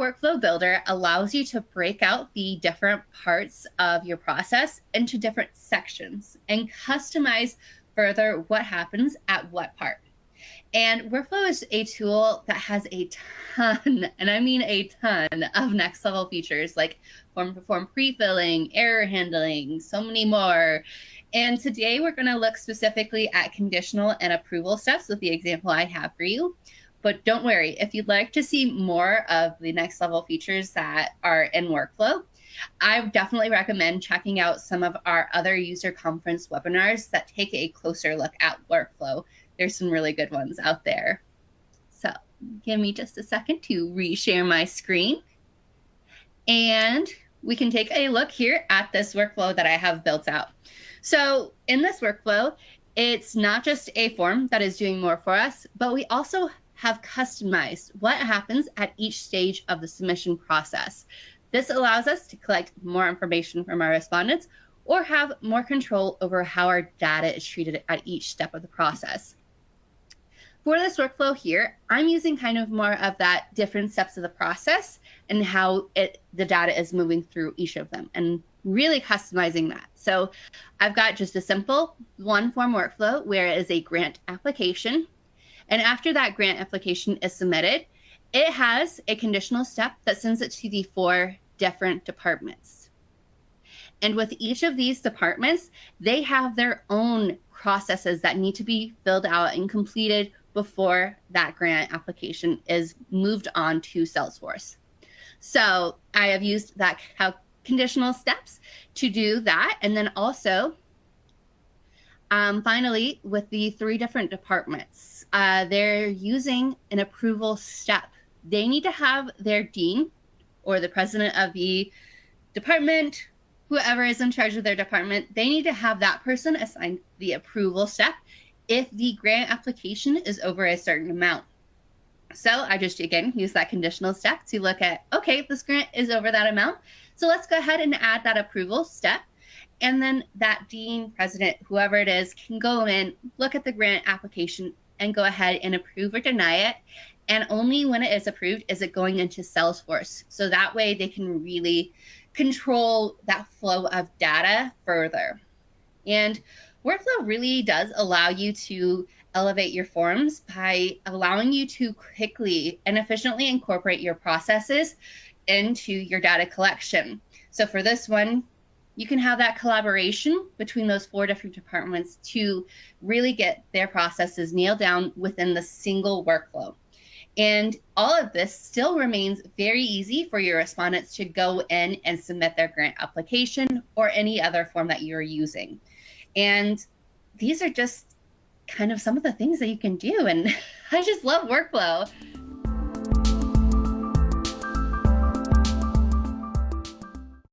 Workflow Builder allows you to break out the different parts of your process into different sections and customize further what happens at what part. And Workflow is a tool that has a ton, and I mean a ton, of next level features like form to form pre-filling, error handling, so many more. And today we're going to look specifically at conditional and approval steps with the example I have for you. But don't worry, if you'd like to see more of the next level features that are in Workflow, I definitely recommend checking out some of our other user conference webinars that take a closer look at Workflow. There's some really good ones out there. So give me just a second to reshare my screen. And we can take a look here at this workflow that I have built out. So in this workflow, it's not just a form that is doing more for us, but we also have customized what happens at each stage of the submission process. This allows us to collect more information from our respondents or have more control over how our data is treated at each step of the process. For this workflow here, I'm using kind of more of that different steps of the process and how the data is moving through each of them and really customizing that. So I've got just a simple one form workflow where it is a grant application. And after that grant application is submitted, it has a conditional step that sends it to the 4 different departments. And with each of these departments, they have their own processes that need to be filled out and completed before that grant application is moved on to Salesforce. So I have used that conditional steps to do that. And then also, finally, with the 3 different departments, they're using an approval step. They need to have their dean or the president of the department, whoever is in charge of their department, they need to have that person assign the approval step if the grant application is over a certain amount. So I just, again, use that conditional step to look at, okay, this grant is over that amount. So let's go ahead and add that approval step. And then that dean, president, whoever it is, can go in, look at the grant application and go ahead and approve or deny it. And only when it is approved is it going into Salesforce. So that way they can really control that flow of data further. And Workflow really does allow you to elevate your forms by allowing you to quickly and efficiently incorporate your processes into your data collection. So for this one, you can have that collaboration between those 4 different departments to really get their processes nailed down within the single workflow. And all of this still remains very easy for your respondents to go in and submit their grant application or any other form that you're using. And these are just kind of some of the things that you can do. And I just love Workflow.